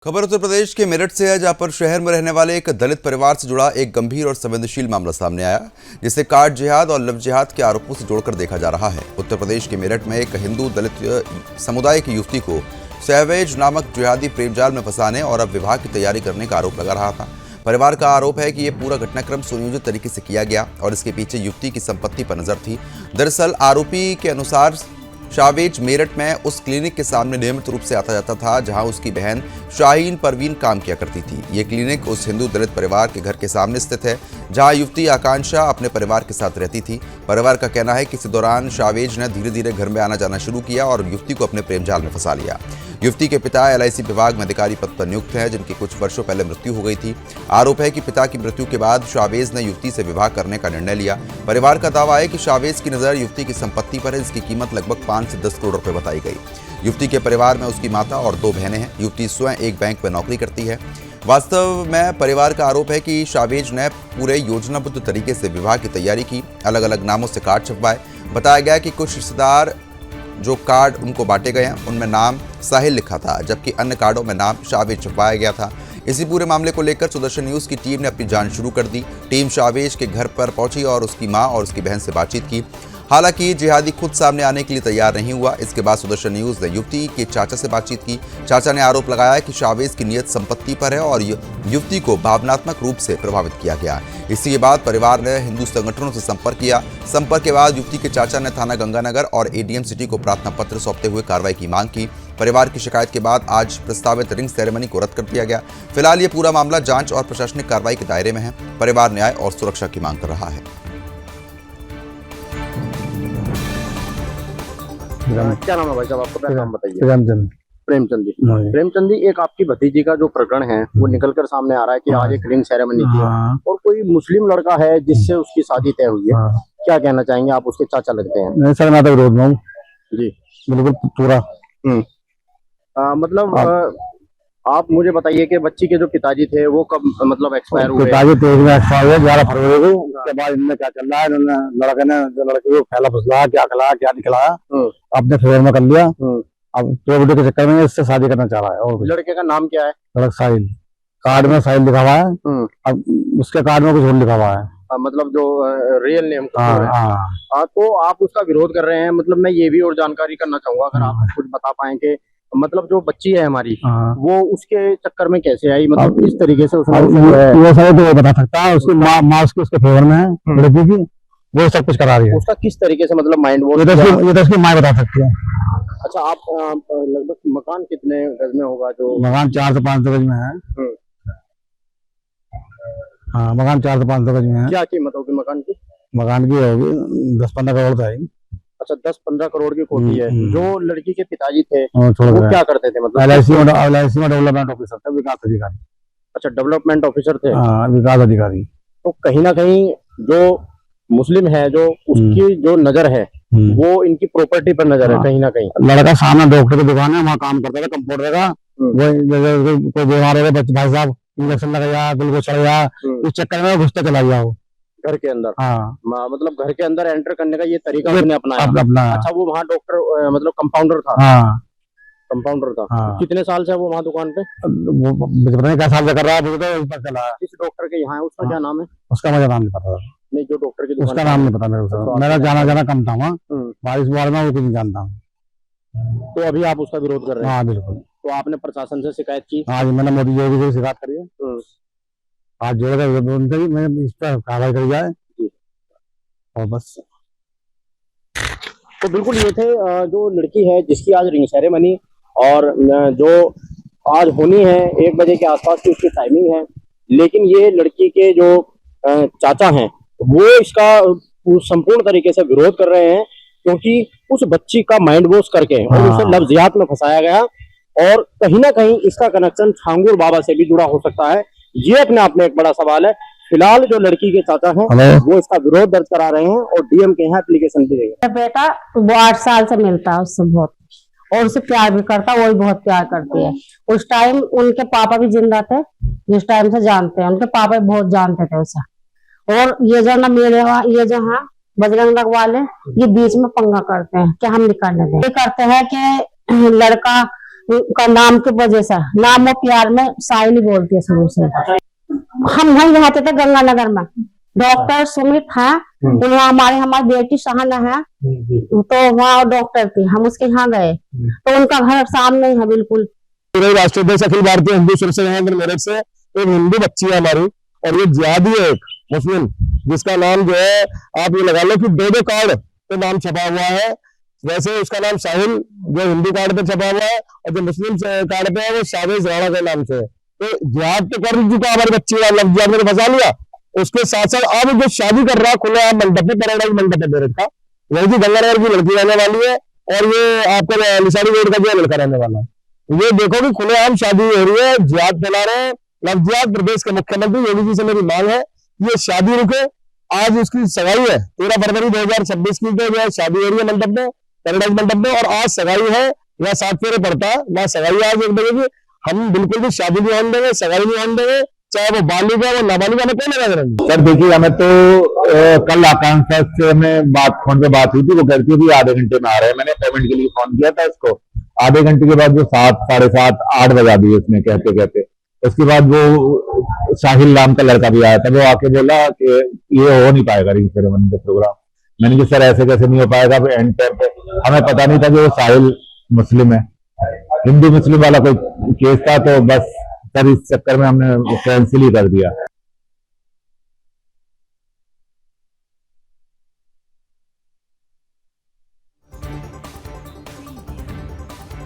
खबर उत्तर प्रदेश के मेरठ से है, जहां पर शहर में रहने वाले एक दलित परिवार से जुड़ा एक गंभीर और संवेदनशील मामला सामने आया, जिसे काट जिहाद और लव जिहाद के आरोपों से जोड़कर देखा जा रहा है। उत्तर प्रदेश के मेरठ में एक हिंदू दलित समुदाय की युवती को सहवेज नामक जिहादी प्रेमजाल में फंसाने और अब विवाह की तैयारी करने का आरोप लगा रहा था। परिवार का आरोप है कि यह पूरा घटनाक्रम सुनियोजित तरीके से किया गया और इसके पीछे युवती की संपत्ति पर नजर थी। दरअसल आरोपी के अनुसार शावेज मेरठ में उस क्लिनिक के सामने नियमित रूप से आता जाता था, जहां उसकी बहन शाहीन परवीन काम किया करती थी। ये क्लिनिक उस हिंदू दलित परिवार के घर के सामने स्थित है, जहां युवती आकांक्षा अपने परिवार के साथ रहती थी। परिवार का कहना है कि इस दौरान शावेज ने धीरे धीरे घर में आना जाना शुरू किया और युवती को अपने प्रेमजाल में फंसा लिया। युवती के पिता LIC विभाग में अधिकारी पद पर नियुक्त हैं, जिनकी कुछ वर्षों पहले मृत्यु हो गई थी। आरोप है कि पिता की मृत्यु के बाद शावेज ने युवती से विवाह करने का निर्णय लिया। परिवार का दावा है कि शावेज की नज़र युवती की संपत्ति पर है, जिसकी कीमत लगभग 5 से 10 करोड़ रुपए बताई गई। युवती के परिवार में उसकी माता और 2 बहनें हैं। युवती स्वयं एक बैंक में नौकरी करती है। वास्तव में परिवार का आरोप है कि शावेज ने पूरे योजनाबद्ध तरीके से विवाह की तैयारी की, अलग अलग नामों से कार्ड छपवाए। बताया गया कि कुछ रिश्तेदार जो कार्ड उनको बांटे गए हैं उनमें नाम साहिल लिखा था, जबकि अन्य कार्डों में नाम शावेज छपवाया गया था। इसी पूरे मामले को लेकर सुदर्शन न्यूज़ की टीम ने अपनी जांच शुरू कर दी। टीम शावेज के घर पर पहुंची और उसकी मां और उसकी बहन से बातचीत की। हालांकि जिहादी खुद सामने आने के लिए तैयार नहीं हुआ। इसके बाद सुदर्शन न्यूज़ ने युवती के चाचा से बातचीत की। चाचा ने आरोप लगाया कि शावेज की नियत संपत्ति पर है और युवती को भावनात्मक रूप से प्रभावित किया गया। इसी के बाद परिवार ने हिंदू संगठनों से संपर्क किया। संपर्क के बाद युवती के चाचा ने थाना गंगानगर और ADM सिटी को प्रार्थना पत्र सौंपते हुए कार्रवाई की मांग की। परिवार की शिकायत के बाद आज प्रस्तावित रिंग सेरेमनी को रद्द कर दिया गया। फिलहाल ये पूरा मामला जांच और प्रशासनिक कार्रवाई के दायरे में है। परिवार न्याय और सुरक्षा की मांग कर रहा है। क्या नाम है भाई साहब आपका? नाम बताइए। प्रेमचंद जी। प्रेमचंद जी, एक आपकी भतीजी का जो प्रकरण है वो निकल कर सामने आ रहा है कि आज एक रिंग सेरेमनी थी और कोई मुस्लिम लड़का है जिससे उसकी शादी तय हुई है। क्या कहना चाहेंगे? आप उसके चाचा लगते हैं। नहीं सर, मैं तो विरोध में हूँ जी, बिल्कुल पूरा। मतलब आप मुझे बताइए कि बच्ची के जो पिताजी थे वो कब मतलब एक्सपायर हुए? पिताजी 23 में एक्सपायर हुए, 11 फरवरी को। उसके बाद इनमें क्या चल रहा है, लड़के ने जो लड़के को फैला फुसला क्या खिलाया क्या नहीं खिलाया अपने फेवर में कर लिया। अब प्रॉपर्टी के चक्कर में इससे शादी करना चाह रहा है। और लड़के का नाम क्या है? लड़का साहिल, कार्ड में साहिल लिखा हुआ है। अब उसके कार्ड में कुछ और लिखा हुआ है, मतलब जो रियल नेम। तो आप उसका विरोध कर रहे हैं। मतलब मैं ये भी और जानकारी करना चाहूंगा, अगर आप कुछ बता पाए कि मतलब जो बच्ची है हमारी वो उसके चक्कर में कैसे आई, मतलब किस तरीके से उसने वो सब तो बता सकता है। उसकी माँ उसके फेवर में है लड़की की, वो सब कुछ करा रही है। उसका किस तरीके से मतलब माइंड वॉश? ये तो उसकी माँ बता सकती है। अच्छा, आप लगभग मकान कितने गज में होगा? जो मकान 4 से 5 गज में है। हाँ, मकान 4 से 5 गज में है। क्या कीमत होगी मकान की? मकान की होगी 10-15 करोड़ का है। अच्छा, 10-15 करोड़ की कोठी है। जो लड़की के पिताजी थे वो क्या करते थे? मतलब LIC में डेवलपमेंट ऑफिसर थे, विकास अधिकारी। अच्छा, डेवलपमेंट ऑफिसर थे। विकास अधिकारी। तो कहीं ना कहीं जो मुस्लिम है, जो उसकी जो नजर है वो इनकी प्रॉपर्टी पर नजर है। कहीं ना कहीं लड़का सामने डॉक्टर की दुकान है, वहाँ काम करता था कंपाउंडर का। वो कोई बीमार हो गया भाई साहब, इंजेक्शन लगाया, दिल को चढ़ गया, इस चक्कर में घुसता चला गया वो घर के अंदर। हाँ, मतलब घर के अंदर एंटर करने का ये तरीका उसने अपनाया। अच्छा, वो वहाँ डॉक्टर मतलब कंपाउंडर था। हाँ, कंपाउंडर था। हाँ। कितने साल से है वो वहाँ दुकान पे? क्या साल से कर रहा है चला। इस डॉक्टर के यहाँ है, उसका क्या नाम है? उसका मुझे नाम नहीं पता। नहीं, जो डॉक्टर की उसका नाम नहीं पता मेरे को। मेरा जाना कम था वहाँ, बारिश बार में वो कुछ नहीं जानता हूँ। तो अभी आप उसका विरोध कर रहे हैं? हाँ बिल्कुल। तो आपने प्रशासन से शिकायत की? हाँ जी, मैंने मोदी जी से शिकायत करी है। आज जोड़ेगा उनसे भी मैं इस पर कार्रवाई करी जाए और बस। तो बिल्कुल ये थे जो लड़की है जिसकी आज रिंग सेरेमनी और जो आज होनी है 1 बजे के आसपास की उसकी टाइमिंग है। लेकिन ये लड़की के जो चाचा हैं वो इसका संपूर्ण तरीके से विरोध कर रहे हैं, क्योंकि उस बच्ची का माइंड वॉश करके और उसे लफ्जियात में फंसाया गया और कहीं ना कहीं इसका कनेक्शन छांगुर बाबा से भी जुड़ा हो सकता है। ये अपने आप में एक बड़ा सवाल है। फिलहाल जो लड़की के चाचा हैं वो इसका विरोध दर्ज करा रहे हैं और DM के यहाँ एप्लीकेशन भी देंगे। बेटा वो 8 साल से मिलता है उससे बहुत, और उससे प्यार भी करता, वो भी बहुत प्यार करती है। उस टाइम उनके पापा भी जिंदा थे, जिस टाइम से जानते हैं, उनके पापा भी बहुत जानते थे उसे। और ये जो ना मेरे ये जो है बजरंग दल वाले, ये बीच में पंगा करते हैं कि हम नहीं करने दें। ये करते हैं कि लड़का उनका नाम की वजह से, नाम वो प्यार में साहिल ही बोलती है शुरू से। हम वहीं रहते थे गंगानगर में, डॉक्टर सुमित है, वहाँ हमारी बेटी शाहना है, तो वहाँ डॉक्टर थी, हम उसके यहाँ गए तो उनका घर सामने ही है बिल्कुल। राष्ट्रीय अध्यक्ष अखिल भारतीय हिंदू सुरक्षा संगठन मेरठ से एक हिंदू बच्ची है हमारी, और ये जिहादी है एक मुस्लिम, जिसका नाम जो है आप ये लगा लो कि दो कार्ड पे नाम छपा हुआ है। वैसे उसका नाम साहिल जो हिंदू कार्ड पे छपा हुआ है, और जो मुस्लिम कार्ड पे है वो शावेज राणा के नाम से है। तो जिहाद तो कर चुका हमारी बच्ची का, लफ्ज जिहाद में फंसा लिया। उसके साथ साथ अब जो शादी कर रहा खुले आप मंडप में, पैराडाइज मंडप है मेरठ का, वही की गंगानगर की लड़की रहने वाली है, और ये आपका निशानी रोड का जो लड़का रहने वाला है। ये देखो कि खुलेआम शादी हो रही है, जिहाद फैला रहे हैं। लफ्जियात प्रदेश के मुख्यमंत्री योगी जी से मेरी मांग है ये शादी रुके। आज उसकी सगाई है 13 फरवरी 2026 की, जो है शादी हो रही है मंडप में, पैराडाइज मंडप में, और आज सगाई है या 7 फेरे पड़ता है, वहाँ सगाई आज 1 बजे की। हम बिल्कुल भी शादी नहीं होने देंगे, सगाई नहीं होने देंगे, चाहे वो बालिग है वो नाबालिग, हमें कौन लगा देंगे। सर देखिए, हमें तो कल आकांक्षा से हमें फोन पे बात हुई थी, वो कहती है कि आधे घंटे में आ रहे हैं। मैंने पेमेंट के लिए फोन किया था इसको, आधे घंटे के बाद जो 7, साढ़े 7, 8 बजा दिए उसने कहते कहते। उसके बाद वो साहिल नाम का लड़का भी आया था, वो आके बोला कि ये हो नहीं पाएगा रिंग सेरेमनी का प्रोग्राम। मैंने कहा सर ऐसे कैसे नहीं हो पाएगा, एंड टाइम पे हमें पता नहीं था कि वो साहिल मुस्लिम है, हिंदू मुस्लिम वाला कोई केस था, तो बस सर इस चक्कर में हमने कैंसिल ही कर दिया।